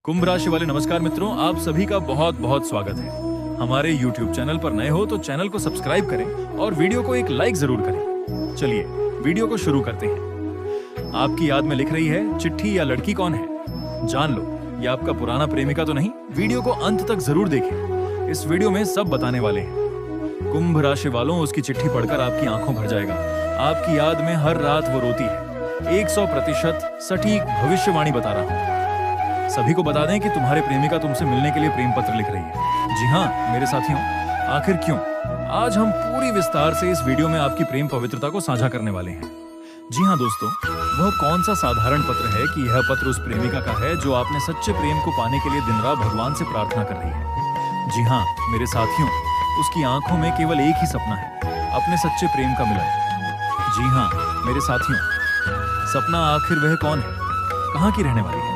कुंभ राशि वाले नमस्कार मित्रों, आप सभी का बहुत बहुत स्वागत है। हमारे YouTube चैनल पर नए हो तो चैनल को सब्सक्राइब करें और वीडियो को एक लाइक जरूर करें। चलिए वीडियो को शुरू करते हैं। आपकी याद में लिख रही है चिट्ठी या लड़की कौन है? जान लो, ये आपका पुराना प्रेमिका तो नहीं। वीडियो को अंत तक जरूर देखें, इस वीडियो में सब बताने वाले हैं। कुंभ राशि वालों, उसकी चिट्ठी पढ़कर आपकी आंखों भर जाएगा। आपकी याद में हर रात वो रोती है। 100% सटीक भविष्यवाणी बता रहा हूँ। सभी को बता दें कि तुम्हारे प्रेमिका तुमसे मिलने के लिए प्रेम पत्र लिख रही है। जी हाँ मेरे साथियों, आखिर क्यों? आज हम पूरी विस्तार से इस वीडियो में आपकी प्रेम पवित्रता को साझा करने वाले हैं। जी हाँ दोस्तों, वह कौन सा साधारण पत्र है कि यह पत्र उस प्रेमिका का है जो आपने सच्चे प्रेम को पाने के लिए दिन रात भगवान से प्रार्थना कर रही है। जी हाँ मेरे साथियों, उसकी आंखों में केवल एक ही सपना है, अपने सच्चे प्रेम का मिलन। जी हाँ मेरे साथियों, सपना आखिर वह कौन है? कहाँ की रहने वाली है?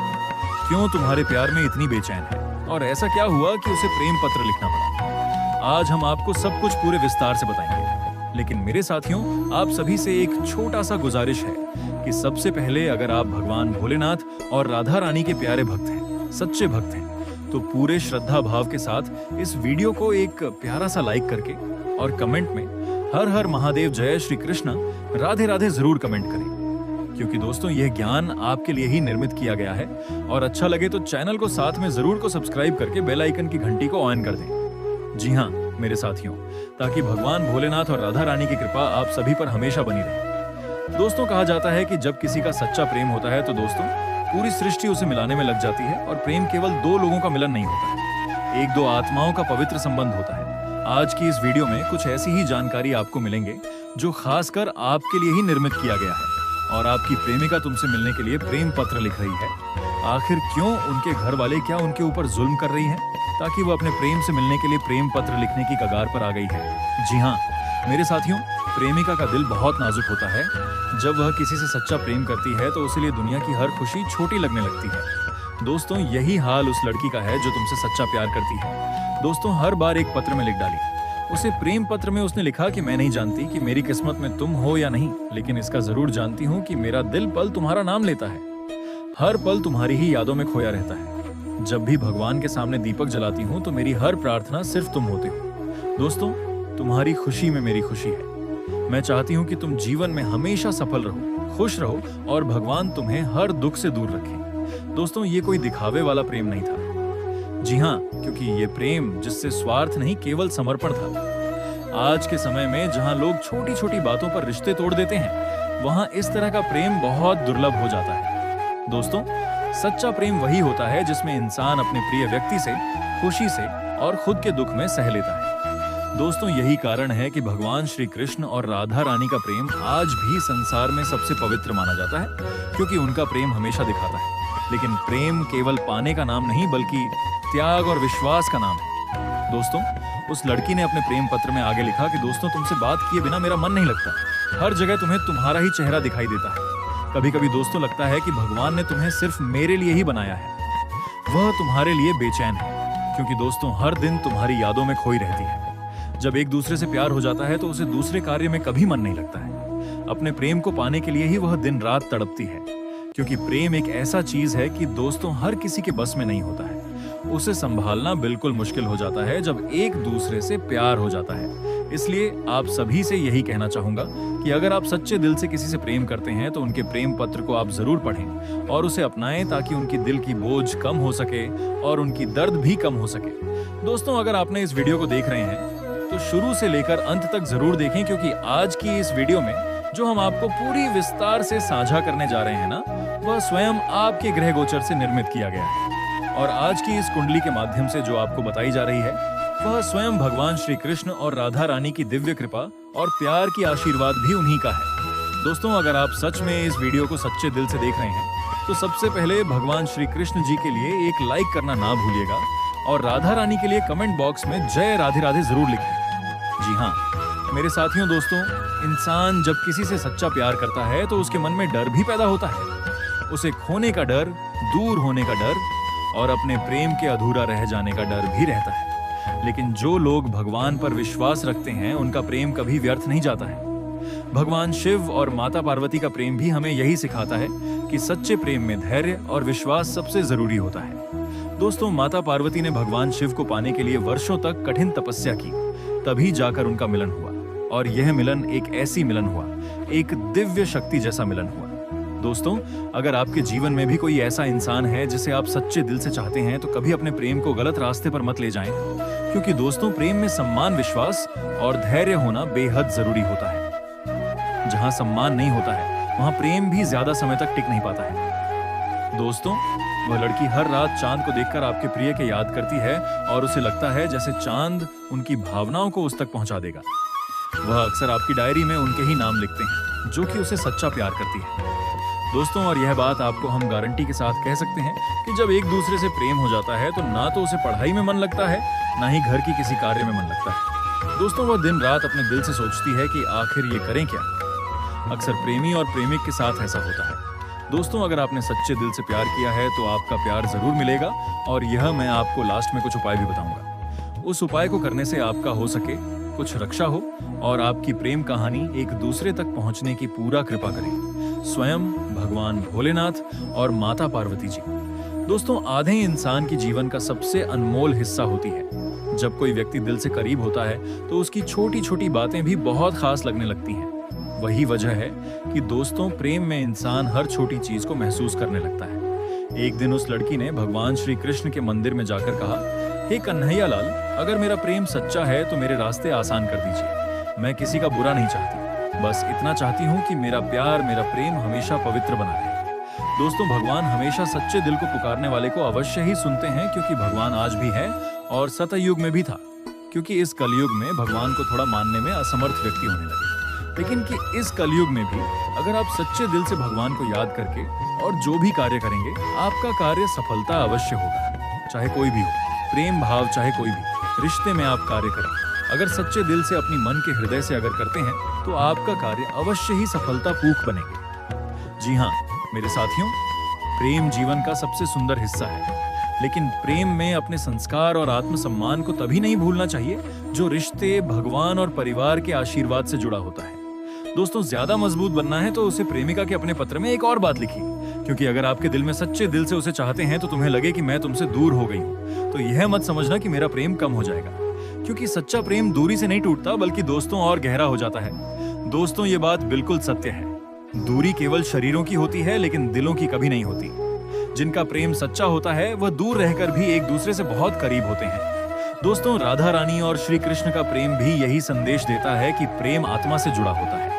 क्यों तुम्हारे प्यार में इतनी बेचैन है? और ऐसा क्या हुआ कि उसे प्रेम पत्र लिखना पड़ा? आज हम आपको सब कुछ पूरे विस्तार से बताएंगे। लेकिन मेरे साथियों, आप सभी से एक छोटा सा गुजारिश है कि सबसे पहले अगर आप भगवान भोलेनाथ और राधा रानी के प्यारे भक्त हैं, सच्चे भक्त हैं, तो पूरे श्रद्धा भाव के साथ इस वीडियो को एक प्यारा सा लाइक करके और कमेंट में हर हर महादेव, जय श्री कृष्ण, राधे राधे जरूर कमेंट करें। क्योंकि दोस्तों यह ज्ञान आपके लिए ही निर्मित किया गया है। और अच्छा लगे तो चैनल को साथ में जरूर को सब्सक्राइब करके बेल आइकन की घंटी को ऑन कर दें। जी हाँ मेरे साथियों, ताकि भगवान भोलेनाथ और राधा रानी की कृपा आप सभी पर हमेशा बनी रहे। दोस्तों कहा जाता है कि जब किसी का सच्चा प्रेम होता है तो दोस्तों पूरी सृष्टि उसे मिलाने में लग जाती है। और प्रेम केवल दो लोगों का मिलन नहीं होता है, एक दो आत्माओं का पवित्र संबंध होता है। आज की इस वीडियो में कुछ ऐसी ही जानकारी आपको मिलेंगे जो खासकर आपके लिए ही निर्मित किया गया है। और आपकी प्रेमिका तुमसे मिलने के लिए प्रेम पत्र लिख रही है। आखिर क्यों? उनके घर वाले क्या उनके ऊपर जुल्म कर रही हैं ताकि वो अपने प्रेम से मिलने के लिए प्रेम पत्र लिखने की कगार पर आ गई है? जी हाँ मेरे साथियों, प्रेमिका का दिल बहुत नाजुक होता है। जब वह किसी से सच्चा प्रेम करती है तो उसे लिए दुनिया की हर खुशी छोटी लगने लगती है। दोस्तों यही हाल उस लड़की का है जो तुमसे सच्चा प्यार करती है। दोस्तों हर बार एक पत्र में लिख डाली। उसे प्रेम पत्र में उसने लिखा कि मैं नहीं जानती कि मेरी किस्मत में तुम हो या नहीं, लेकिन इसका जरूर जानती हूँ कि मेरा दिल पल तुम्हारा नाम लेता है। हर पल तुम्हारी ही यादों में खोया रहता है। जब भी भगवान के सामने दीपक जलाती हूँ तो मेरी हर प्रार्थना सिर्फ तुम होते हो। दोस्तों तुम्हारी खुशी में मेरी खुशी है। मैं चाहती हूँ कि तुम जीवन में हमेशा सफल रहो, खुश रहो और भगवान तुम्हें हर दुख से दूर रखे। दोस्तों ये कोई दिखावे वाला प्रेम नहीं था। जी हाँ, क्योंकि ये प्रेम जिससे स्वार्थ नहीं केवल समर्पण था। आज के समय में जहाँ लोग छोटी छोटी बातों पर रिश्ते तोड़ देते हैं, वहाँ इस तरह का प्रेम बहुत दुर्लभ हो जाता है। दोस्तों सच्चा प्रेम वही होता है जिसमें इंसान अपने प्रिय व्यक्ति से खुशी से और खुद के दुख में सह लेता है। दोस्तों यही कारण है कि भगवान श्री कृष्ण और राधा रानी का प्रेम आज भी संसार में सबसे पवित्र माना जाता है, क्योंकि उनका प्रेम हमेशा दिखाता है। लेकिन प्रेम केवल पाने का नाम नहीं बल्कि त्याग और विश्वास का नाम है। दोस्तों उस लड़की ने अपने प्रेम पत्र में आगे लिखा कि दोस्तों तुमसे बात किए बिना मेरा मन नहीं लगता। हर जगह तुम्हें तुम्हारा ही चेहरा दिखाई देता है। कभी कभी दोस्तों लगता है कि भगवान ने तुम्हें सिर्फ मेरे लिए ही बनाया है। वह तुम्हारे लिए बेचैन है, क्योंकि दोस्तों हर दिन तुम्हारी यादों में खोई रहती है। जब एक दूसरे से प्यार हो जाता है तो उसे दूसरे कार्य में कभी मन नहीं लगता है। अपने प्रेम को पाने के लिए ही वह दिन रात तड़पती है, क्योंकि प्रेम एक ऐसा चीज है कि दोस्तों हर किसी के बस में नहीं होता है। उसे संभालना बिल्कुल मुश्किल हो जाता है जब एक दूसरे से प्यार हो जाता है। इसलिए आप सभी से यही कहना चाहूंगा कि अगर आप सच्चे दिल से किसी से प्रेम करते हैं तो उनके प्रेम पत्र को आप जरूर पढ़ें और उसे अपनाएं, ताकि उनकी दिल की बोझ कम हो सके और उनकी दर्द भी कम हो सके। दोस्तों अगर आपने इस वीडियो को देख रहे हैं तो शुरू से लेकर अंत तक जरूर देखें, क्योंकि आज की इस वीडियो में जो हम आपको पूरी विस्तार से साझा करने जा रहे हैं ना, वह स्वयं आपके ग्रह गोचर से निर्मित किया गया है। और आज की इस कुंडली के माध्यम से जो आपको बताई जा रही है वह स्वयं भगवान श्री कृष्ण और राधा रानी की दिव्य कृपा और प्यार की आशीर्वाद भी उन्हीं का है। दोस्तों अगर आप सच में इस वीडियो को सच्चे दिल से देख रहे हैं तो सबसे पहले भगवान श्री कृष्ण जी के लिए एक लाइक करना ना भूलिएगा और राधा रानी के लिए कमेंट बॉक्स में जय राधे राधे जरूर लिखें। जी हाँ मेरे साथियों, दोस्तों इंसान जब किसी से सच्चा प्यार करता है तो उसके मन में डर भी पैदा होता है। उसे खोने का डर, दूर होने का डर और अपने प्रेम के अधूरा रह जाने का डर भी रहता है। लेकिन जो लोग भगवान पर विश्वास रखते हैं उनका प्रेम कभी व्यर्थ नहीं जाता है। भगवान शिव और माता पार्वती का प्रेम भी हमें यही सिखाता है कि सच्चे प्रेम में धैर्य और विश्वास सबसे जरूरी होता है। दोस्तों, माता पार्वती ने भगवान शिव को पाने के लिए वर्षों तक कठिन तपस्या की, तभी जाकर उनका मिलन हुआ। और यह मिलन एक ऐसी मिलन हुआ, एक दिव्य शक्ति जैसा मिलन हुआ। दोस्तों, अगर आपके जीवन में भी कोई ऐसा इंसान है जिसे आप सच्चे दिल से चाहते हैं, तो कभी अपने प्रेम को गलत रास्ते पर मत ले जाएं, क्योंकि दोस्तों, प्रेम में सम्मान, विश्वास और धैर्य होना बेहद जरूरी होता है। जहां सम्मान नहीं होता है, वहां प्रेम भी ज्यादा समय तक टिक नहीं पाता है। दोस्तों, वह लड़की हर रात चांद को देखकर आपके प्रिय के याद करती है और उसे लगता है जैसे चांद उनकी भावनाओं को उस तक पहुंचा देगा। वह अक्सर आपकी डायरी में उनके ही नाम लिखते हैं, जो कि उसे सच्चा प्यार करती है। दोस्तों, और यह बात आपको हम गारंटी के साथ कह सकते हैं कि जब एक दूसरे से प्रेम हो जाता है, तो ना तो उसे पढ़ाई में मन लगता है, ना ही घर की किसी कार्य में मन लगता है। दोस्तों, वह दिन रात अपने दिल से सोचती है कि आखिर ये करें क्या। अक्सर प्रेमी और प्रेमिक के साथ ऐसा होता है। दोस्तों, अगर आपने सच्चे दिल से प्यार किया है, तो आपका प्यार जरूर मिलेगा, और यह मैं आपको लास्ट में कुछ उपाय भी बताऊंगा। उस उपाय को करने से आपका हो सके कुछ रक्षा हो और आपकी प्रेम कहानी एक दूसरे तक पहुंचने की पूरा कृपा करें स्वयं भगवान भोलेनाथ और माता पार्वती जी। दोस्तों, आधे इंसान की जीवन का सबसे अनमोल हिस्सा होती है। जब कोई व्यक्ति दिल से करीब होता है, तो उसकी छोटी छोटी बातें भी बहुत खास लगने लगती हैं। वही वजह है कि दोस्तों, प्रेम में इंसान हर छोटी चीज को महसूस करने लगता है। एक दिन उस लड़की ने भगवान श्री कृष्ण के मंदिर में जाकर कहा, हे कन्हैया लाल, अगर मेरा प्रेम सच्चा है तो मेरे रास्ते आसान कर दीजिए। मैं किसी का बुरा नहीं चाहती, बस इतना चाहती हूँ कि मेरा प्यार, मेरा प्रेम हमेशा पवित्र बना रहे। दोस्तों, भगवान हमेशा सच्चे दिल को पुकारने वाले को अवश्य ही सुनते हैं, क्योंकि भगवान आज भी है और सतयुग में भी था। क्योंकि इस कलयुग में भगवान को थोड़ा मानने में असमर्थ व्यक्ति होने लगे, लेकिन कि इस कलयुग में भी अगर आप सच्चे दिल से भगवान को याद करके और जो भी कार्य करेंगे, आपका कार्य सफलता अवश्य होगा। चाहे कोई भी हो, प्रेम भाव चाहे कोई भी रिश्ते में आप कार्य करें, अगर सच्चे दिल से अपनी मन के हृदय से अगर करते हैं, तो आपका कार्य अवश्य ही सफलता पूख बनेंगे। जी हाँ मेरे साथियों, प्रेम जीवन का सबसे सुंदर हिस्सा है, लेकिन प्रेम में अपने संस्कार और आत्मसम्मान को तभी नहीं भूलना चाहिए जो रिश्ते भगवान और परिवार के आशीर्वाद से जुड़ा होता है। दोस्तों, ज्यादा मजबूत बनना है तो उसे प्रेमिका के अपने पत्र में एक और बात लिखी, क्योंकि अगर आपके दिल में सच्चे दिल से उसे चाहते हैं, तो तुम्हें लगे कि मैं तुमसे दूर हो गई हूँ, तो यह मत समझना कि मेरा प्रेम कम हो जाएगा, क्योंकि सच्चा प्रेम दूरी से नहीं टूटता, बल्कि दोस्तों और गहरा हो जाता है। दोस्तों, ये बात बिल्कुल सत्य है। दूरी केवल शरीरों की होती है, लेकिन दिलों की कभी नहीं होती। जिनका प्रेम सच्चा होता है, वह दूर रहकर भी एक दूसरे से बहुत करीब होते हैं। दोस्तों, राधा रानी और श्री कृष्ण का प्रेम भी यही संदेश देता है कि प्रेम आत्मा से जुड़ा होता है।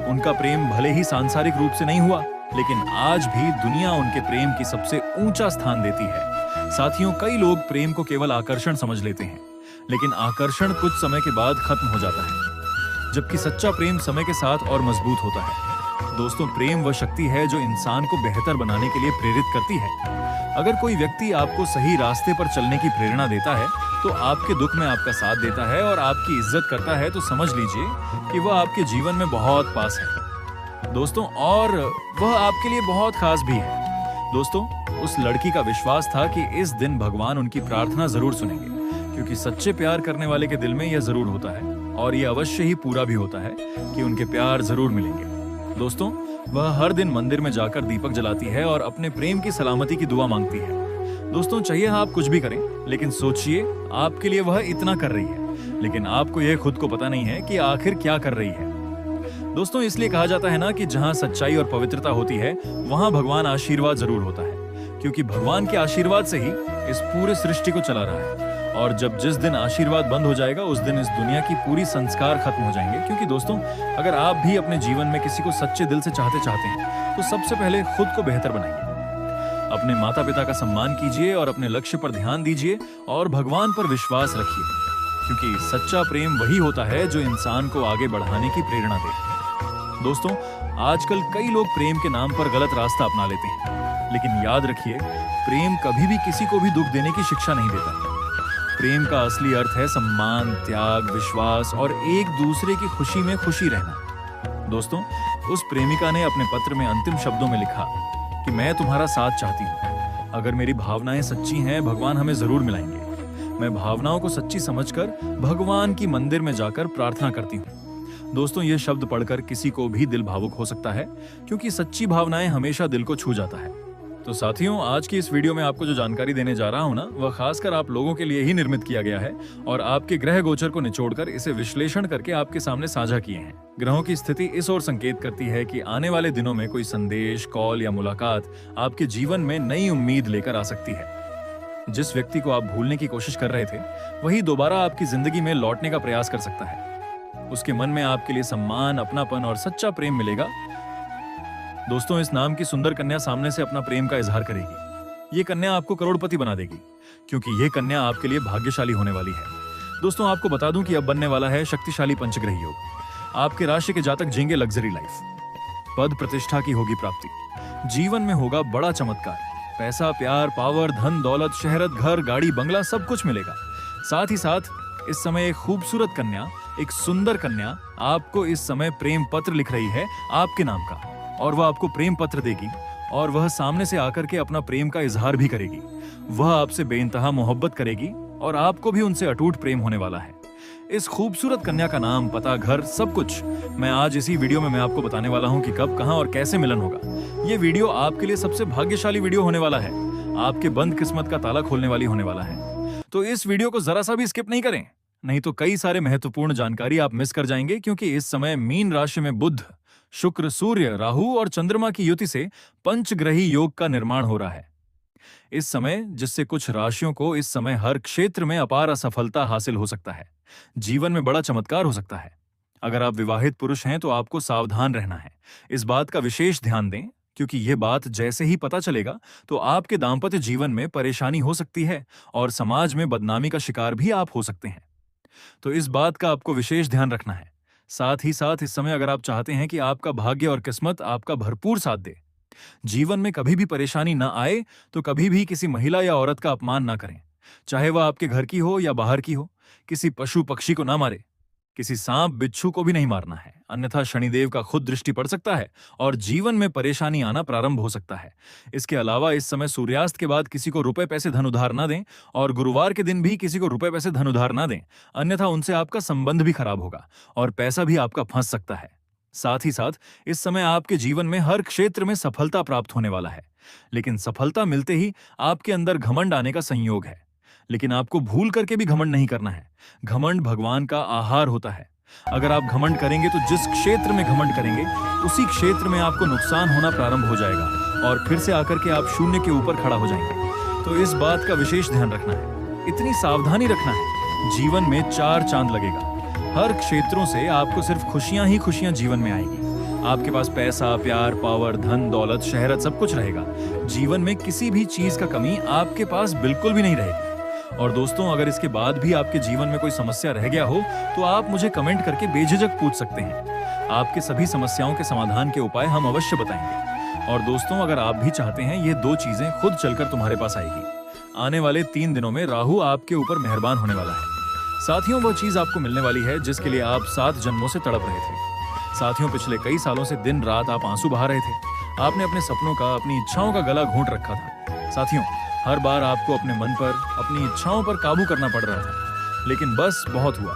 उनका प्रेम भले ही सांसारिक रूप से नहीं हुआ, लेकिन आज भी दुनिया उनके प्रेम की सबसे ऊंचा स्थान देती है। साथियों, कई लोग प्रेम को केवल आकर्षण समझ लेते हैं, लेकिन आकर्षण कुछ समय के बाद खत्म हो जाता है, जबकि सच्चा प्रेम समय के साथ और मजबूत होता है। दोस्तों, प्रेम वह शक्ति है जो इंसान को बेहतर बनाने के लिए प्रेरित करती है। अगर कोई व्यक्ति आपको सही रास्ते पर चलने की प्रेरणा देता है, तो आपके दुख में आपका साथ देता है और आपकी इज्जत करता है, तो समझ लीजिए कि वह आपके जीवन में बहुत पास है दोस्तों, और वह आपके लिए बहुत खास भी है। दोस्तों, उस लड़की का विश्वास था कि इस दिन भगवान उनकी प्रार्थना जरूर सुनेंगे, क्योंकि सच्चे प्यार करने वाले के दिल में यह जरूर होता है, और यह अवश्य ही पूरा भी होता है कि उनके प्यार जरूर मिलेंगे। दोस्तों, वह हर दिन मंदिर में जाकर दीपक जलाती है और अपने प्रेम की सलामती की दुआ मांगती है। दोस्तों, चाहिए आप कुछ भी करें, लेकिन सोचिए आपके लिए वह इतना कर रही है, लेकिन आपको यह खुद को पता नहीं है कि आखिर क्या कर रही है। दोस्तों, इसलिए कहा जाता है ना कि जहां सच्चाई और पवित्रता होती है, वहां भगवान आशीर्वाद जरूर होता है, क्योंकि भगवान के आशीर्वाद से ही इस पूरे सृष्टि को चला रहा है। और जब जिस दिन आशीर्वाद बंद हो जाएगा, उस दिन इस दुनिया की पूरी संस्कार खत्म हो जाएंगे। क्योंकि दोस्तों, अगर आप भी अपने जीवन में किसी को सच्चे दिल से चाहते हैं, तो सबसे पहले खुद को बेहतर बनाइए। अपने माता पिता का सम्मान कीजिए और अपने लक्ष्य पर ध्यान दीजिए और भगवान पर विश्वास रखिए, क्योंकि सच्चा प्रेम वही होता है जो इंसान को आगे बढ़ाने की प्रेरणा दे। दोस्तों, आजकल कई लोग प्रेम के नाम पर गलत रास्ता अपना लेते हैं, लेकिन याद रखिए, प्रेम कभी भी किसी को भी दुख देने की शिक्षा नहीं देता। प्रेम का असली अर्थ है सम्मान, त्याग, विश्वास और एक दूसरे की खुशी में खुशी रहना। दोस्तों, उस प्रेमिका ने अपने पत्र में अंतिम शब्दों में लिखा कि मैं तुम्हारा साथ चाहती हूँ। अगर मेरी भावनाएं सच्ची हैं, भगवान हमें जरूर मिलाएंगे। मैं भावनाओं को सच्ची समझकर भगवान की मंदिर में जाकर प्रार्थना करती हूँ। दोस्तों, ये शब्द पढ़कर किसी को भी दिल भावुक हो सकता है, क्योंकि सच्ची भावनाएं हमेशा दिल को छू जाता है। तो साथियों, आज की इस वीडियो में आपको जो जानकारी देने जा रहा हूं ना, वह खासकर आप लोगों के लिए ही निर्मित किया गया है और आपके ग्रह गोचर को निचोड़कर इसे विश्लेषण करके आपके सामने साझा किए हैं। ग्रहों की स्थिति इस ओर संकेत करती है कि आने वाले दिनों में कोई संदेश, कॉल या मुलाकात आपके जीवन में नई उम्मीद लेकर आ सकती है। जिस व्यक्ति को आप भूलने की कोशिश कर रहे थे, वही दोबारा आपकी जिंदगी में लौटने का प्रयास कर सकता है। उसके मन में आपके लिए सम्मान, अपनापन और सच्चा प्रेम मिलेगा। दोस्तों, इस नाम की सुंदर कन्या सामने से अपना प्रेम का इजहार करेगी। ये कन्या आपको करोड़पति बना देगी, क्योंकि ये कन्या आपके लिए भाग्यशाली होने वाली है। दोस्तों, आपको बता दूं कि अब बनने वाला है शक्तिशाली पंचग्रही योग। आपके राशि के जातक जींगे लग्जरी लाइफ, पद प्रतिष्ठा की होगी प्राप्ति, जीवन में होगा बड़ा चमत्कार, पैसा, प्यार, पावर, धन, दौलत, शहरत, घर, गाड़ी, बंगला सब कुछ मिलेगा। साथ ही साथ इस समय एक खूबसूरत कन्या, एक सुंदर कन्या आपको इस समय प्रेम पत्र लिख रही है आपके नाम का, और वह आपको प्रेम पत्र देगी और वह सामने से आकर के अपना प्रेम का इजहार भी करेगी। वह आपसे बेइंतहा मोहब्बत करेगी और आपको भी उनसे अटूट प्रेम होने वाला है। इस खूबसूरत कन्या का नाम, पता, घर सब कुछ मैं आज इसी वीडियो में मैं आपको बताने वाला हूं कि कब, कहां और कैसे मिलन होगा। ये वीडियो आपके लिए सबसे भाग्यशाली वीडियो होने वाला है, आपके बंद किस्मत का ताला खोलने वाली होने वाला है। तो इस वीडियो को जरा सा भी स्किप नहीं करें, नहीं तो कई सारे महत्वपूर्ण जानकारी आप मिस कर जाएंगे, क्योंकि इस समय मीन राशि में बुध, शुक्र, सूर्य, राहु और चंद्रमा की युति से पंचग्रही योग का निर्माण हो रहा है इस समय, जिससे कुछ राशियों को इस समय हर क्षेत्र में अपार असफलता हासिल हो सकता है। जीवन में बड़ा चमत्कार हो सकता है। अगर आप विवाहित पुरुष हैं तो आपको सावधान रहना है। इस बात का विशेष ध्यान दें, क्योंकि यह बात जैसे ही पता चलेगा तो आपके दाम्पत्य जीवन में परेशानी हो सकती है और समाज में बदनामी का शिकार भी आप हो सकते हैं। तो इस बात का आपको विशेष ध्यान रखना है। साथ ही साथ इस समय अगर आप चाहते हैं कि आपका भाग्य और किस्मत आपका भरपूर साथ दे, जीवन में कभी भी परेशानी ना आए, तो कभी भी किसी महिला या औरत का अपमान ना करें, चाहे वह आपके घर की हो या बाहर की हो। किसी पशु पक्षी को ना मारे, किसी सांप बिच्छू को भी नहीं मारना है, अन्यथा शनिदेव का खुद दृष्टि पड़ सकता है और जीवन में परेशानी आना प्रारंभ हो सकता है। इसके अलावा इस समय सूर्यास्त के बाद किसी को रुपए पैसे धन उधार ना दें और गुरुवार के दिन भी किसी को रुपए पैसे धन उधार ना दें, अन्यथा उनसे आपका संबंध भी खराब होगा और पैसा भी आपका फंस सकता है। साथ ही साथ इस समय आपके जीवन में हर क्षेत्र में सफलता प्राप्त होने वाला है, लेकिन सफलता मिलते ही आपके अंदर घमंड आने का संयोग है। लेकिन आपको भूल करके भी घमंड नहीं करना है। घमंड भगवान का आहार होता है। अगर आप घमंड करेंगे तो जिस क्षेत्र में घमंड करेंगे उसी क्षेत्र में आपको नुकसान होना प्रारंभ हो जाएगा और फिर से आकर के आप शून्य के ऊपर खड़ा हो जाएंगे। तो इस बात का विशेष ध्यान रखना है, इतनी सावधानी रखना है। जीवन में 4 चांद लगेगा। हर क्षेत्रों से आपको सिर्फ खुशियां ही खुशियां जीवन में आएगी। आपके पास पैसा, प्यार, पावर, धन, दौलत, शहरत सब कुछ रहेगा। जीवन में किसी भी चीज का कमी आपके पास बिल्कुल भी नहीं रहेगी। और दोस्तों, अगर इसके बाद भी आपके जीवन में कोई समस्या रह गया हो तो आप मुझे कमेंट करके बेझिझक पूछ सकते हैं। आपके सभी समस्याओं के समाधान के उपाय हम अवश्य बताएंगे। और दोस्तों, अगर आप भी चाहते हैं ये 2 चीजें खुद चलकर तुम्हारे पास आएगी। आने वाले 3 दिनों में राहु आपके ऊपर मेहरबान होने वाला है। साथियों, वो चीज आपको मिलने वाली है जिसके लिए आप 7 जन्मों से तड़प रहे थे। साथियों, पिछले कई सालों से दिन रात आप आंसू बहा रहे थे। आपने अपने सपनों का, अपनी इच्छाओं का गला घोंट रखा था। साथियों, हर बार आपको अपने मन पर, अपनी इच्छाओं पर काबू करना पड़ रहा था, लेकिन बस बहुत हुआ।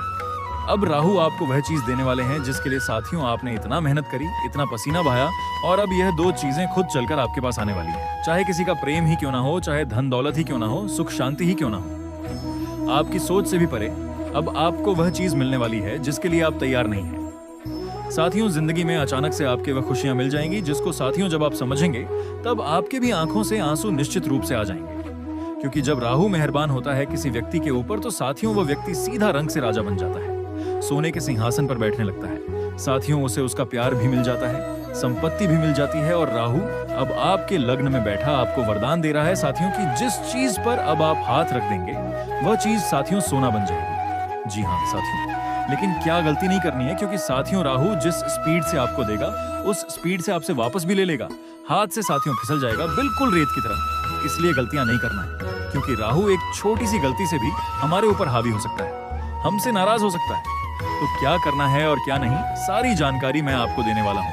अब राहु आपको वह चीज देने वाले हैं जिसके लिए साथियों आपने इतना मेहनत करी, इतना पसीना बहाया, और अब यह 2 चीजें खुद चलकर आपके पास आने वाली है। चाहे किसी का प्रेम ही क्यों ना हो, चाहे धन दौलत ही क्यों ना हो, सुख शांति ही क्यों ना हो, आपकी सोच से भी परे अब आपको वह चीज मिलने वाली है जिसके लिए आप तैयार नहीं हैं। साथियों, जिंदगी में अचानक से आपके वह खुशियां मिल जाएंगी जिसको साथियों जब आप समझेंगे तब आपके भी आंखों से आंसू निश्चित रूप से आ जाएंगे। क्योंकि जब राहु मेहरबान होता है किसी व्यक्ति के ऊपर तो साथियों वो व्यक्ति सीधा रंग से राजा बन जाता है, सोने के सिंहासन पर बैठने लगता है। साथियों, उसे उसका प्यार भी मिल जाता है, संपत्ति भी मिल जाती है, और राहु अब आपके लग्न में बैठा आपको वरदान दे रहा है साथियों कि जिस चीज पर अब आप हाथ रख देंगे वह चीज साथियों सोना बन जाएगी। जी हाँ साथियों, लेकिन क्या गलती नहीं करनी है, क्योंकि साथियों राहु जिस स्पीड से आपको देगा उस स्पीड से आपसे वापस भी ले लेगा। हाथ से साथियों फिसल जाएगा बिल्कुल रेत की तरह। इसलिए गलतियां नहीं करना है, क्योंकि राहु एक छोटी सी गलती से भी हमारे ऊपर हावी हो सकता है, हमसे नाराज हो सकता है। तो क्या करना है और क्या नहीं, सारी जानकारी मैं आपको देने वाला हूँ।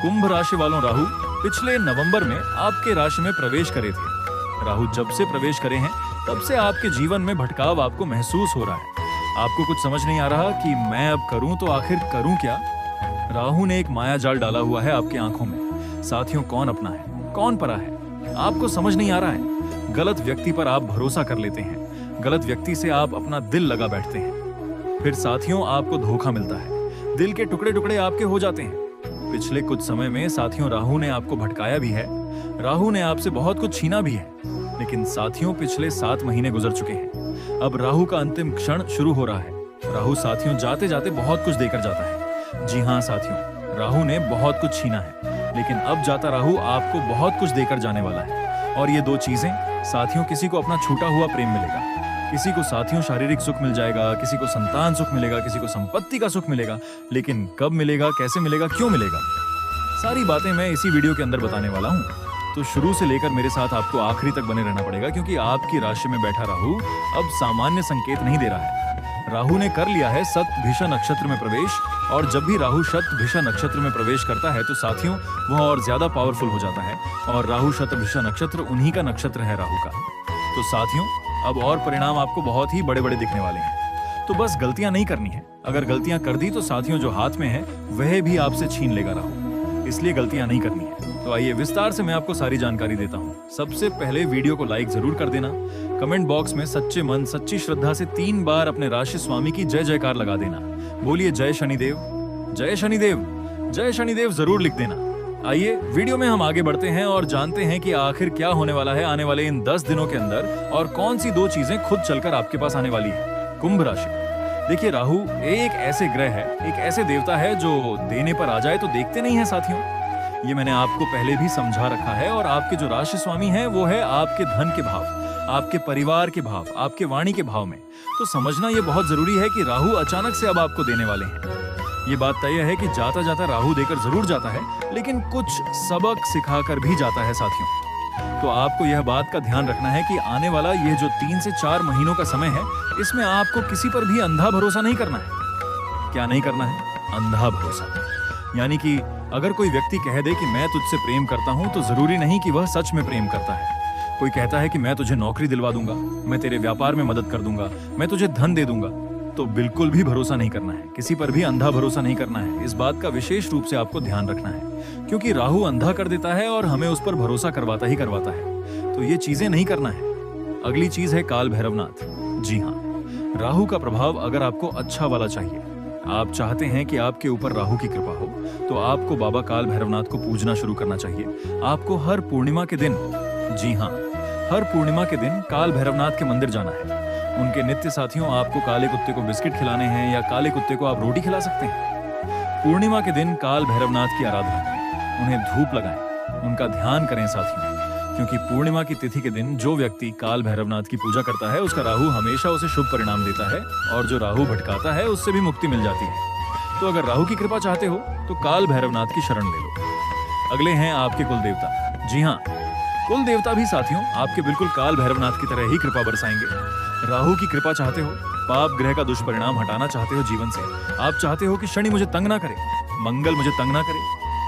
कुंभ राशि वालों, राहु पिछले नवंबर में आपके राशि में प्रवेश करे थे। राहु जब से प्रवेश करे हैं तब से आपके जीवन में भटकाव आपको महसूस हो रहा है। आपको कुछ समझ नहीं आ रहा कि मैं अब करूं तो आखिर करूं क्या। राहु ने एक माया जाल डाला हुआ है आपकी आंखों में। साथियों, कौन अपना है, कौन परा है, आपको समझ नहीं आ रहा है, गलत व्यक्ति पर आप भरोसा कर लेते हैं, गलत व्यक्ति से आप अपना दिल लगा बैठते हैं, फिर साथियों आपको धोखा मिलता है, दिल के टुकड़े टुकड़े आपके हो जाते हैं। पिछले कुछ समय में साथियों राहु ने आपको भटकाया भी है, राहु ने आपसे बहुत कुछ छीना भी है, लेकिन साथियों पिछले 7 महीने गुजर चुके हैं। अब राहु का अंतिम क्षण शुरू हो रहा है। राहु साथियों जाते जाते बहुत कुछ देकर जाता है। जी हाँ साथियों, राहु ने बहुत कुछ छीना है, लेकिन अब जाता राहु आपको बहुत कुछ देकर जाने वाला है। और ये 2 चीजें साथियों, किसी को अपना छूटा हुआ प्रेम मिलेगा, किसी को साथियों शारीरिक सुख मिल जाएगा, किसी को संतान सुख मिलेगा, किसी को संपत्ति का सुख मिलेगा, लेकिन कब मिलेगा, कैसे मिलेगा, क्यों मिलेगा, सारी बातें मैं इसी वीडियो के अंदर बताने वाला हूँ। तो शुरू से लेकर मेरे साथ आपको आखिरी तक बने रहना पड़ेगा, क्योंकि आपकी राशि में बैठा राहु अब सामान्य संकेत नहीं दे रहा है। राहु ने कर लिया है शतभिषा नक्षत्र में प्रवेश, और जब भी राहु शतभिषा नक्षत्र में प्रवेश करता है तो साथियों वह और ज्यादा पावरफुल हो जाता है, और राहु शतभिषा नक्षत्र उन्हीं का नक्षत्र है राहु का। तो साथियों अब और परिणाम आपको बहुत ही बड़े बड़े दिखने वाले हैं। तो बस गलतियां नहीं करनी है, अगर गलतियां कर दी तो साथियों जो हाथ में है वह भी आपसे छीन लेगा राहु, इसलिए गलतियां नहीं करनी है। तो आइए विस्तार से मैं आपको सारी जानकारी देता हूँ। सबसे पहले वीडियो को लाइक जरूर कर देना, कमेंट बॉक्स में सच्चे मन सच्ची श्रद्धा से 3 बार अपने राशि स्वामी की जय जयकार लगा देना। बोलिए जय शनिदेव, जय शनिदेव, जय शनिदेव जरूर लिख देना। आइए वीडियो में हम आगे बढ़ते हैं और जानते हैं कि आखिर क्या होने वाला है आने वाले इन 10 दिनों के अंदर, और कौन सी 2 चीजें खुद चलकर आपके पास आने वाली है। कुंभ राशि। देखिए राहु एक ऐसे ग्रह है, एक ऐसे देवता है जो देने पर आ जाए तो देखते नहीं है साथियों। ये मैंने आपको पहले भी समझा रखा है। और आपके जो राशि स्वामी है वो है आपके धन के भाव, आपके परिवार के भाव, आपके वाणी के भाव में। तो समझना ये बहुत जरूरी है कि राहु अचानक से अब आपको देने वाले हैं। ये बात तय है कि जाता जाता राहु देकर जरूर जाता है, लेकिन कुछ सबक सिखाकर भी जाता है साथियों। तो आपको यह बात का ध्यान रखना है कि आने वाला ये जो 3 से 4 महीनों का समय है, इसमें आपको किसी पर भी अंधा भरोसा नहीं करना है। क्या नहीं करना है? अंधा भरोसा। यानी कि अगर कोई व्यक्ति कह दे कि मैं तुझसे प्रेम करता हूं, तो जरूरी नहीं कि वह सच में प्रेम करता है। कोई कहता है कि मैं तुझे नौकरी दिलवा दूंगा, मैं तेरे व्यापार में मदद कर दूंगा, मैं तुझे धन दे दूंगा, तो बिल्कुल भी भरोसा नहीं करना है। किसी पर भी अंधा भरोसा नहीं करना है। इस बात का विशेष रूप से आपको ध्यान रखना है, क्योंकि राहु अंधा कर देता है और हमें उस पर भरोसा करवाता ही करवाता है। तो ये चीजें नहीं करना है। अगली चीज है काल भैरवनाथ। जी हाँ, राहु का प्रभाव अगर आपको अच्छा वाला चाहिए, आप चाहते हैं कि आपके ऊपर राहु की कृपा हो, तो आपको बाबा काल भैरवनाथ को पूजना शुरू करना चाहिए। आपको हर पूर्णिमा के दिन, जी हाँ, हर पूर्णिमा के दिन काल भैरवनाथ के मंदिर जाना है। उनके नित्य साथियों आपको काले कुत्ते को बिस्किट खिलाने हैं, या काले कुत्ते को आप रोटी खिला सकते हैं। पूर्णिमा के दिन काल भैरवनाथ की आराधना करें, उन्हें धूप लगाएं, उनका ध्यान करें साथियों, क्योंकि पूर्णिमा की तिथि के दिन जो व्यक्ति काल भैरवनाथ की पूजा करता है उसका राहु हमेशा उसे शुभ परिणाम देता है, और जो राहु भटकाता है उससे भी मुक्ति मिल जाती है। तो अगर राहु की कृपा चाहते हो तो काल भैरवनाथ की शरण ले लो। अगले हैं आपके कुल देवता। जी हाँ, कुल देवता भी साथियों आपके बिल्कुल काल भैरवनाथ की तरह ही कृपा बरसाएंगे। राहु की कृपा चाहते हो, पाप ग्रह का दुष्परिणाम हटाना चाहते हो जीवन से, आप चाहते हो कि शनि मुझे तंग ना करे, मंगल मुझे तंग ना करे,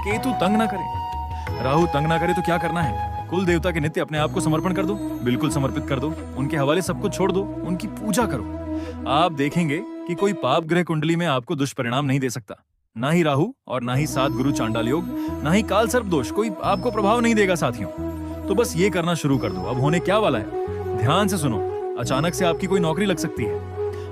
केतु तंग ना करे, राहु तंग ना करे, तो क्या करना है? कुल देवता के नित्य अपने आप को समर्पण कर दो, बिल्कुल समर्पित कर दो, उनके हवाले सब कुछ छोड़ दो, उनकी पूजा करो। आप देखेंगे कि कोई पाप ग्रह कुंडली में आपको दुष्परिणाम नहीं दे सकता। ना ही राहु और ना ही 7 गुरु चांडाल योग, ना ही काल सर्प दोष कोई आपको प्रभाव नहीं देगा साथियों। तो बस ये करना शुरू कर दो। अब होने क्या वाला है, ध्यान से सुनो। अचानक से आपकी कोई नौकरी लग सकती है,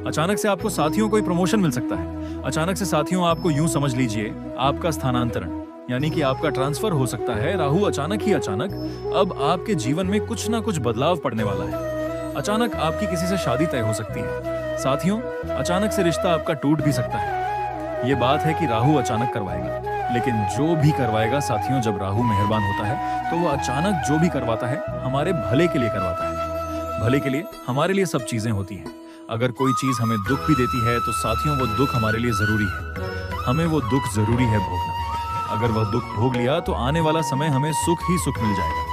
अचानक से आपको साथियों कोई प्रमोशन मिल सकता है, अचानक से साथियों आपको यूं समझ लीजिए आपका स्थानांतरण यानी कि आपका ट्रांसफर हो सकता है। राहु अचानक ही अचानक अब आपके जीवन में कुछ ना कुछ बदलाव पड़ने वाला है। अचानक आपकी किसी से शादी तय हो सकती है साथियों, अचानक से रिश्ता आपका टूट भी सकता है। ये बात है कि राहु अचानक करवाएगा, लेकिन जो भी करवाएगा साथियों, जब राहु मेहरबान होता है तो वो अचानक जो भी करवाता है हमारे भले के लिए करवाता है। भले के लिए हमारे लिए सब चीजें होती हैं। अगर कोई चीज हमें दुख भी देती है तो साथियों वो दुख हमारे लिए जरूरी है, हमें वो दुख जरूरी है भोगना। अगर वह दुख भोग लिया तो आने वाला समय हमें सुख ही सुख मिल जाएगा।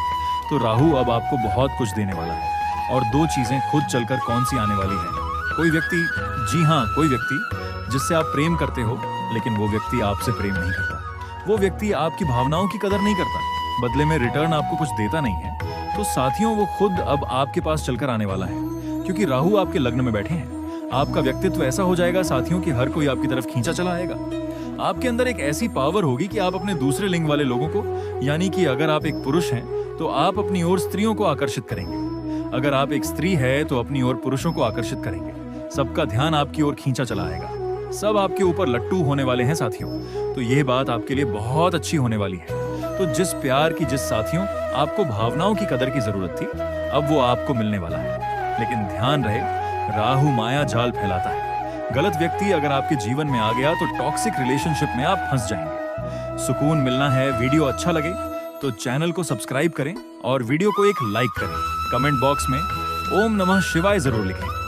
तो राहु अब आपको बहुत कुछ देने वाला है, और 2 चीजें खुद चलकर कौन सी आने वाली है। कोई व्यक्ति, जी हाँ, कोई व्यक्ति जिससे आप प्रेम करते हो, लेकिन वो व्यक्ति आपसे प्रेम नहीं करता, वो व्यक्ति आपकी भावनाओं की कदर नहीं करता, बदले में रिटर्न आपको कुछ देता नहीं है। तो साथियों वो खुद अब आपके पास चलकर आने वाला है, क्योंकि राहु आपके लग्न में बैठे हैं। आपका व्यक्तित्व ऐसा हो जाएगा साथियों कि हर कोई आपकी तरफ खींचा चला आएगा। आपके अंदर एक ऐसी पावर होगी कि आप अपने दूसरे लिंग वाले लोगों को, यानी कि अगर आप एक पुरुष हैं तो आप अपनी ओर स्त्रियों को आकर्षित करेंगे। अगर आप एक स्त्री है तो अपनी ओर पुरुषों को आकर्षित करेंगे। सबका ध्यान आपकी ओर खींचा चला आएगा। सब आपके ऊपर लट्टू होने वाले हैं साथियों। तो ये बात आपके लिए बहुत अच्छी होने वाली है। तो जिस प्यार की, जिस साथियों आपको भावनाओं की कदर की जरूरत थी, अब वो आपको मिलने वाला है। लेकिन ध्यान रहे, राहु माया जाल फैलाता है। गलत व्यक्ति अगर आपके जीवन में आ गया तो टॉक्सिक रिलेशनशिप में आप फंस जाएंगे। सुकून मिलना है। वीडियो अच्छा लगे तो चैनल को सब्सक्राइब करें और वीडियो को एक लाइक करें। कमेंट बॉक्स में ओम नमः शिवाय जरूर लिखें।